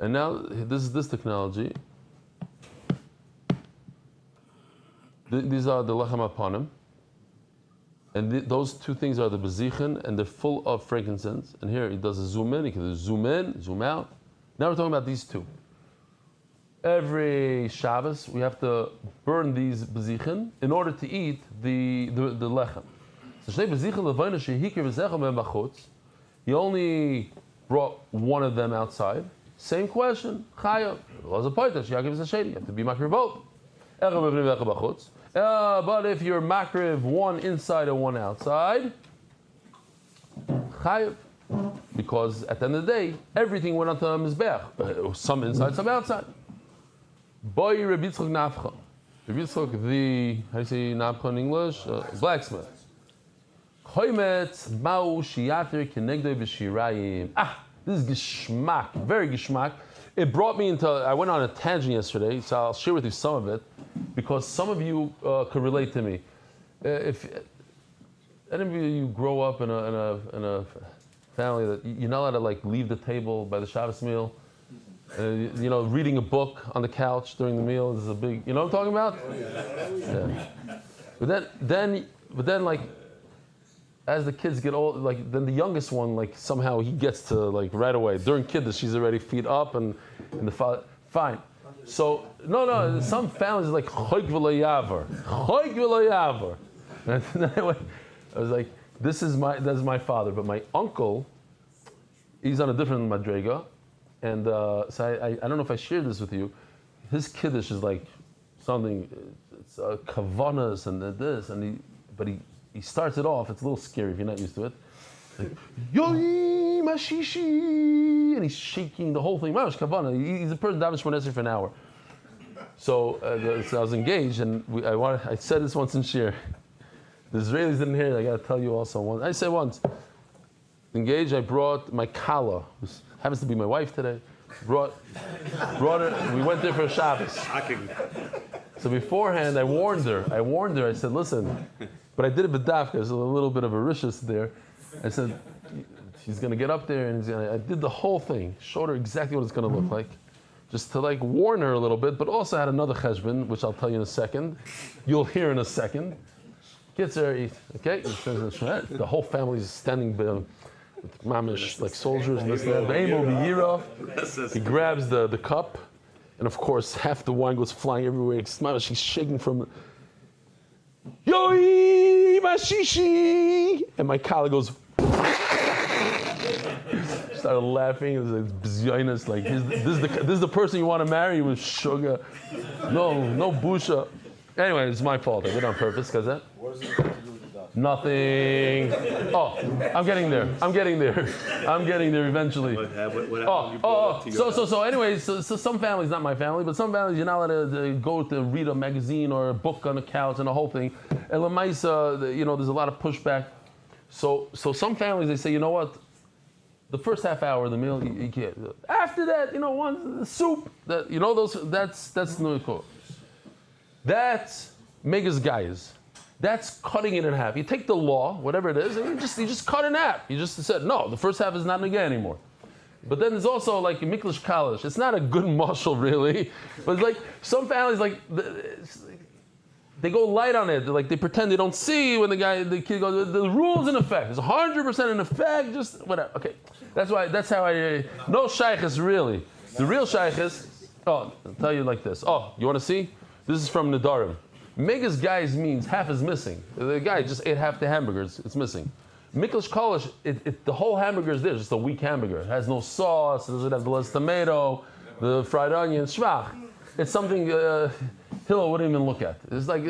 And now, this is this technology. These are the lechem apanim, and those two things are the bezichin, and they're full of frankincense. And here he does a zoom in. He can zoom in, zoom out. Now we're talking about these two. Every Shabbos we have to burn these bezichin in order to eat the lechem. So shnei bezichin levayna shehikir v'zechem b'chutz. He only brought one of them outside. Same question. Chayav. Loza poitash Yaakov Zashedi. You have to be makriv both. But if you're makriv one inside and one outside, chayav, because at the end of the day, everything went onto the mizbeach, some inside, some outside. Boy, Rabbi Yitzchak Nafcha. Rabbi Yitzchak, how do you say Nafcha in English? Blacksmith. Choymetz ma'u shiyater kenegdoi b'shirayim. This is geshmak, very geshmak. It brought me into, I went on a tangent yesterday, so I'll share with you some of it, because some of you could relate to me. If any of you grow up in a family that you're not allowed to like leave the table by the Shabbos meal, reading a book on the couch during the meal is a big, you know what I'm talking about? Yeah. But then like, as the kids get old, like then the youngest one, like somehow he gets to like right away during Kiddush, she's already feet up and the father. Fine. So no. Some families are like choik v'lo yavar. I was like, that's my father, but my uncle, he's on a different madrega, and so I don't know if I shared this with you. His Kiddush is like something, it's kavanas and this, and he starts it off, it's a little scary if you're not used to it. Like, Yoi Mashishi! And he's shaking the whole thing. Mamash Kavana. He's a person davening Shmoneh Esrei for an hour. So I was engaged, and I said this once in Shiur. The Israelis didn't hear it, I got to tell you also once. I said once, engaged, I brought my kala, who happens to be my wife today, brought her, we went there for a Shabbos. So beforehand, I warned her, I said, listen, but I did it b'dafka, there's a little bit of a rishus there. I said, she's going to get up there, and I did the whole thing, showed her exactly what it's going to look like. just to like warn her a little bit, but also had another cheshbon, which I'll tell you in a second. You'll hear in a second. Gets her, okay? The whole family is standing with mamish, like soldiers and this and that. He grabs the cup, and of course, half the wine goes flying everywhere. She's shaking from Yoi Mashishi! And my colleague goes, started laughing. It was like bizyonis, like this is the person you want to marry with sugar. No busha. Anyway, it's my fault. I did it on purpose, because that. What does it have to do with the daf? Nothing. Oh, I'm getting there eventually. So anyway, so some families, not my family, but some families, you're not allowed to go to read a magazine or a book on a couch and the whole thing. And Lamaisa, there's a lot of pushback. So some families, they say, you know what? The first half hour of the meal, you can't. After that, one soup. That's no cool. That's megas guys. That's cutting it in half. You take the law, whatever it is, and you just cut it in half. You just said, no, the first half is not nageh anymore. But then there's also like Miklish Kalish. It's not a good marshal, really. But it's like some families, they go light on it. They pretend they don't see when the kid goes, the rule's in effect. It's 100% in effect, just whatever. Okay. That's how no shaykhs really. The real shaykhs, I'll tell you like this. Oh, you want to see? This is from Nedarim. Megas guys means half is missing. The guy just ate half the hamburgers, it's missing. Miklish Kolish, the whole hamburger is there, just a weak hamburger. It has no sauce, it doesn't have the less tomato, the fried onion, shvach. It's something Hillel wouldn't even look at. It's like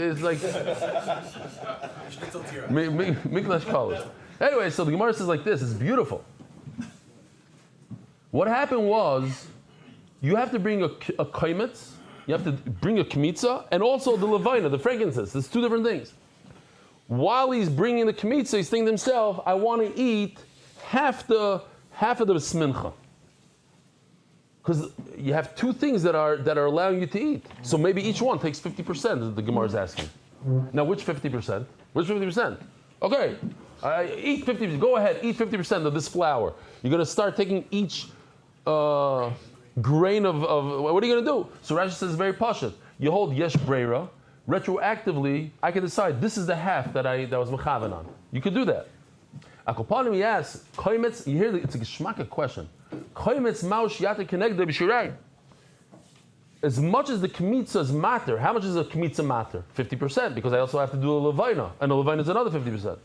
Miklish Kolish. Anyway, so the Gemara says like this, it's beautiful. What happened was, you have to bring a kaimetz, you have to bring a kmitza, and also the levina, the frankincense. There's two different things. While he's bringing the kmitza, he's thinking to himself, I want to eat half of the smincha. Because you have two things that are allowing you to eat. So maybe each one takes 50%, the Gemara is asking. Now, which 50%? Which 50%? Okay, eat 50%. Go ahead, eat 50% of this flour. You're going to start taking each grain of what are you going to do? So Rashi says very pashut. You hold yesh breira. Retroactively, I can decide this is the half that was mechaven on. You could do that. Akopanim, he asks, koimetz, you hear it's a geshmaka question. Koimetz maush yate kenegde b'shirei. As much as the kmitzas matter, how much is a kmitza matter? 50%, because I also have to do a levina, and a levina is another 50%.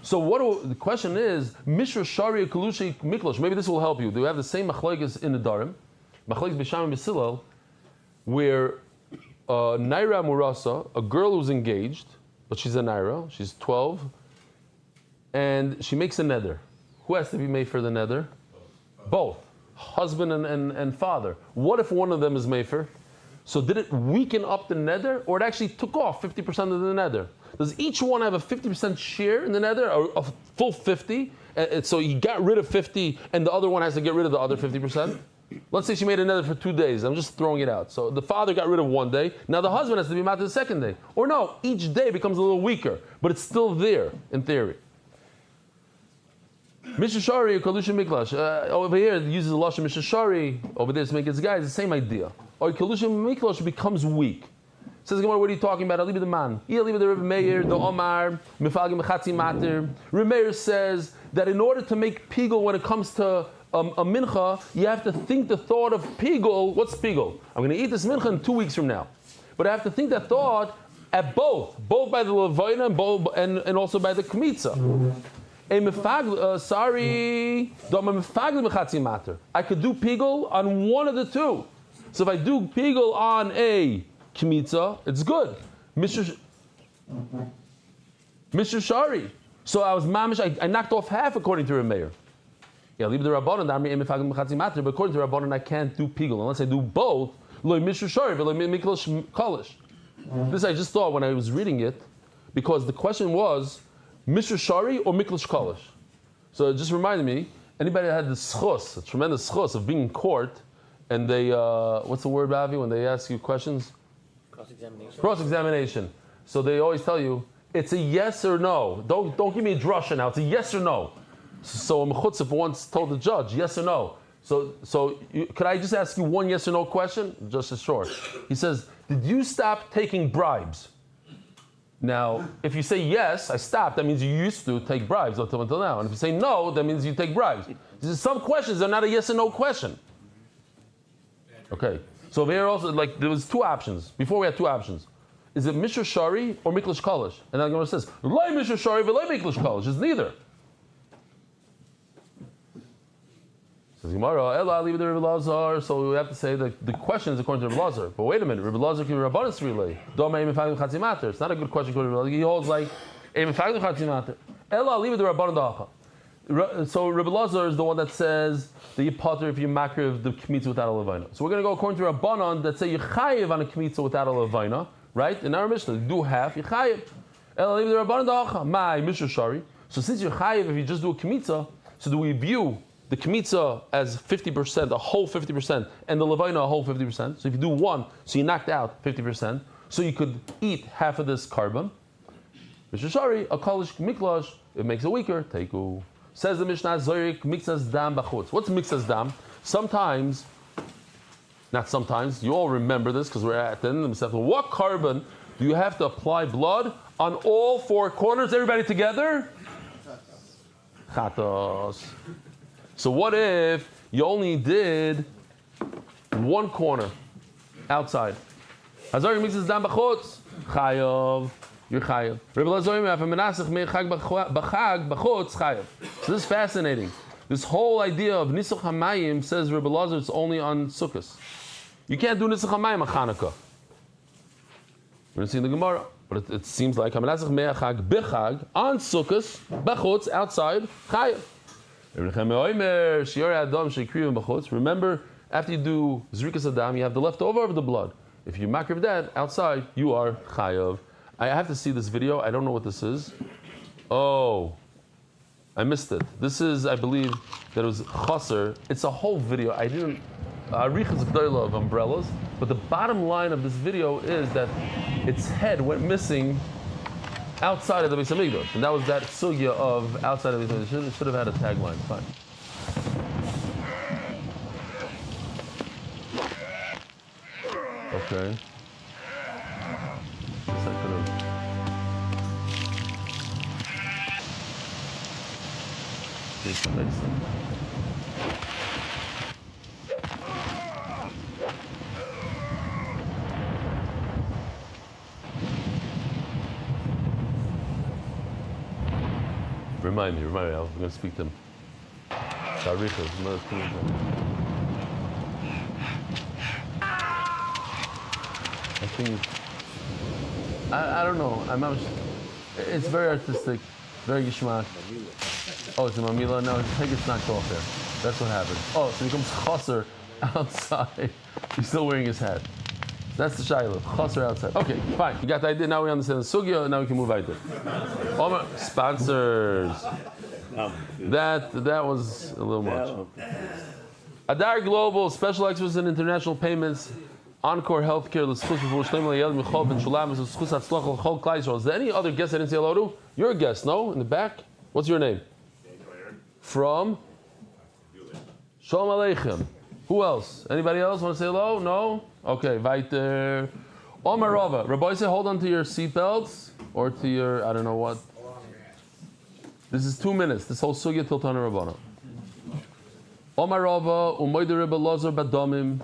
So the question is, Mishra Shari Kalushi Miklosh, maybe this will help you. Do we have the same machlokes in the Darim? Machlokes B'Sham and B'Silel, where Naira Murasa, a girl who's engaged, but she's a Naira, she's 12, and she makes a neder. Who has to be made for the neder? Both. Husband and father. What if one of them is mefer? So did it weaken up the neder, or it actually took off 50% of the neder? Does each one have a 50% share in the neder, or a full 50? So he got rid of 50, and the other one has to get rid of the other 50%? Let's say she made a neder for 2 days. I'm just throwing it out. So the father got rid of 1 day. Now the husband has to be mad the second day. Or no, each day becomes a little weaker, but it's still there in theory. Mishashari, Kalusha Miklash. Over here, it uses the Lashon Mishashari. Over there, to make its guys, the same idea. Or Kalusha Miklash becomes weak. Says Gemara, what are you talking about? Alibi the man. Alibi the Rebbe Meir, the Omar, Mifalgi Mechatzi Mater. Rebbe Meir says that in order to make pigul when it comes to a mincha, you have to think the thought of pigul. What's pigul? I'm going to eat this mincha in 2 weeks from now. But I have to think that thought at both by the levina and also by the kmitza. I could do pigul on one of the two. So if I do pigul on a kmitza, it's good. Mr. Shari. So I was mamish, I knocked off half according to Remeir. Yeah, leave the Rabbanon, but according to Rabbanon, I can't do pigul unless I do both. This I just thought when I was reading it, because the question was, Mr. Shari or Miklish Kolish? So it just reminded me, anybody that had the schus, a tremendous schus of being in court, and they, what's the word, Avi, when they ask you questions? Cross-examination. Cross-examination. So they always tell you, it's a yes or no. Don't give me a drasha now, it's a yes or no. So a mechutzah once told the judge, yes or no. Could I just ask you one yes or no question? Just as short. He says, did you stop taking bribes? Now, if you say yes, I stopped, that means you used to take bribes until now. And if you say no, that means you take bribes. Some questions are not a yes or no question. Okay. So there also, there was two options. Before we had two options. Is it Mishra Shari or Miklish Kolish? And then Gemara says, Loi Mishra Shari, V'loi Miklish Kolish. It's neither. Says Gemara, Ela leave the Rebbe Lazar. So we have to say that the question is according to Rebbe Lazar. But wait a minute, Rebbe Lazar can be Rabbanis relay. It's not a good question according to Rebbe Lazar. He holds like Ela leave the Rabbanan Dacha. So Rebbe Lazar is the one that says that you potter if you makriv the kmitza without a levina. So we're going to go according to Rabbanan that say you chayiv on a kmitza without a levina, right? In our Mishnah, you do half, you chayiv. Ela leave the Rabbanan Dacha. My Mishra Shari. So since you're chayiv if you just do a kmitza, so do we view the kmitza as 50%, a whole 50%, and the levina a whole 50%? So if you do one, so you knocked out 50%, so you could eat half of this carbon. Mishra Shari, a kolish miklash, it makes it weaker. Teiku. Says the Mishnah, Zorik mixas dam bachutz. What's mixas dam? Sometimes, not sometimes, you all remember this because we're at the end of the Masechta. What carbon do you have to apply blood on all four corners? Everybody together? Chatos. So what if you only did one corner outside? Zorik mixas dam bachutz. Chayav. You're chayav. So this is fascinating. This whole idea of Nisuch HaMayim says Rebbe Lazar it's only on Sukkos. You can't do Nisuch HaMayim on Chanukah. We're going to see in the Gemara. But it seems like Hamanasach Me'achag Bechag on Sukkos, Bachutz, outside, chayav. Remember, after you do Zrikas Adam, you have the leftover of the blood. If you makriv that outside, you are chayav. I have to see this video. I don't know what this is. Oh, I missed it. This is, I believe, that it was chaser. It's a whole video. I didn't. Arichas Gdoila of umbrellas. But the bottom line of this video is that its head went missing outside of the Beis Hamikdash, and that was that sugya of outside of the Beis Hamikdash. It should have had a tagline. Fine. Okay. Remind me, I'm going to speak to him. I think, I don't know, it's very artistic, very gishmak. Oh, it's a mamila? No, I think it's knocked off there. That's what happened. Oh, so he becomes chaser outside. He's still wearing his hat. That's the shayla. Chaser outside. Okay, fine. You got the idea. Now we understand the sugya. Now we can move right there. Sponsors. That was a little much. Adar Global, special experts in international payments. Encore Healthcare. Is there any other guest I didn't say hello to? You're a guest, no? In the back? What's your name? From? Shalom Aleichem. Who else? Anybody else want to say hello? No? Okay, weiter. Omar Rava. Rabbi say hold on to your seatbelts or to your, I don't know what. This is 2 minutes. This whole sugya till Tana Rabbana. Omar Rava, Umoyde Rebbe Lazar Badomim.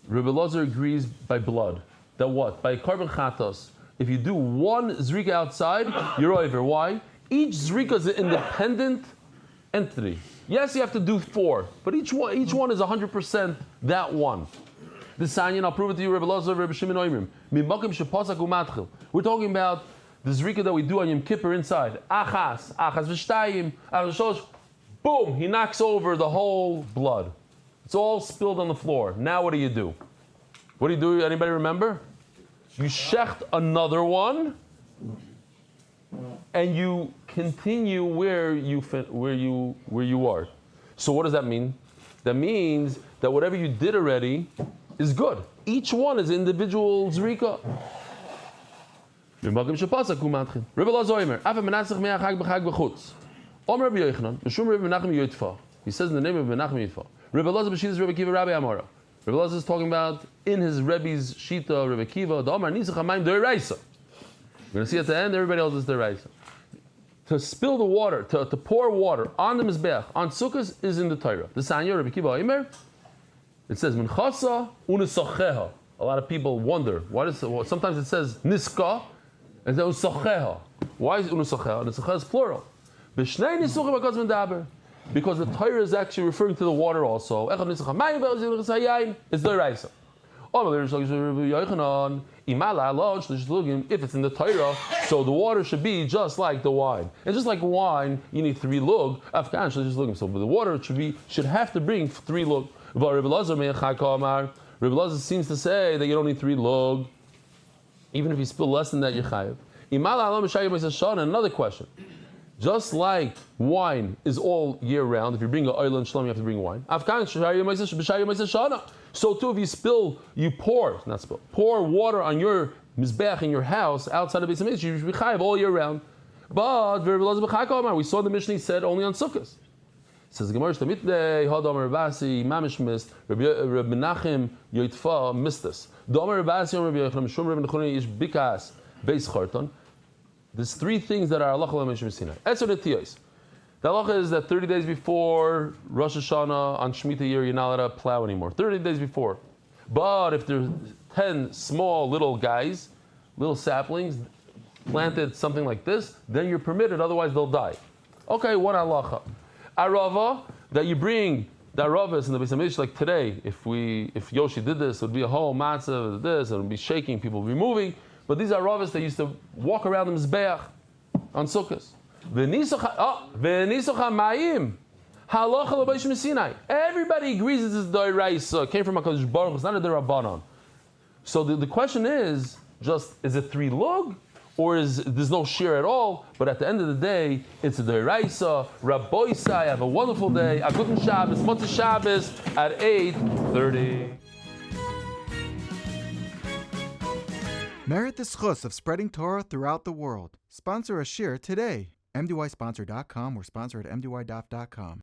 Rebbe Lazar agrees by blood. That what? By carbon chatos. If you do one zrika outside, you're over. Why? Each zrika is an independent entity. Yes, you have to do 4, but each one is 100% that one. This Sanyan, I'll prove it to you, Rebbe Lazar, Rebbe Shimon Oimrim. We're talking about the zrika that we do on Yom Kippur inside. Achas v'shtayim, achas v'sholosh. Boom! He knocks over the whole blood. It's all spilled on the floor. Now what do? What do you do? Anybody remember? You shecht another one, and you continue where you are. So what does that mean? That means that whatever you did already is good. Each one is individual zrika. He says in the name of Menachem Yitfa. Rebbe Elazar b'shitas Rebbe Kiva Rabbi Amora. Rebbe Elazar is talking about in his Rebbe's Shita, Rebbe Kiva, the Omar Nisach HaMayim D'Oraisa. We're going to see at the end, everybody else is D'Oraisa. To spill the water, to pour water on the Mizbeach, on Sukkot, is in the Torah. The Sanya, Rebbe Kiva Omer, it says, Minchasa unesacheha. A lot of people wonder, sometimes it says Niska, and then unesacheha. Why is it unesacheha? Unesacheha is plural. B'shnei nisuchim HaKodesh Medaber. Because the Torah is actually referring to the water also. It's D'Oraisa. If it's in the Torah, so the water should be just like the wine. And just like wine, you need 3 lug. So the water should have to bring 3 lug. But Rebbe Elazar seems to say that you don't need 3 lug. Even if you spill less than that, you're chayav. Another question. Just like wine is all year round, if you bring an oil and shalom, you have to bring wine. So too, if you pour water on your mizbeach in your house outside of Beis Hamikdash, you should be chayav all year round. But we saw the Mishnah said only on Sukkot. It says the Gemara Shtamitdei Hadam Rabasi Mamish missed Rabbi Menachem Yoitfa missed this. Domer Rabasi Rabbi Yochanan Mishum Rabbi Nechoni Ish Bikas Beis Charton. There's 3 things that are halacha l'mishum Sinai. Etzer netiyos. The halacha is that 30 days before Rosh Hashanah on Shemitah year, you're not allowed to plow anymore. 30 days before. But if there's 10 small little guys, little saplings, planted something like this, then you're permitted. Otherwise, they'll die. Okay, one halacha. Arava that you bring. The aravas in the Beis Hamikdash, like today, if Yoshi did this, it would be a whole matzah of this, and it would be shaking, people would be moving. But these are ravas that used to walk around the Mizbeach on Sukkot. Everybody agrees this is D'Oraisa. It came from HaKadosh Baruch. It's not a D'Rabbanan. So the question is it 3 lug? Or there's no shear at all? But at the end of the day, it's a D'Oraisa. Rabboisai, have a wonderful day. A good Shabbos, Motzei Shabbos at 8:30. Merit the schus of spreading Torah throughout the world. Sponsor a shiur today. MDYsponsor.com or sponsor at MDYDaf.com.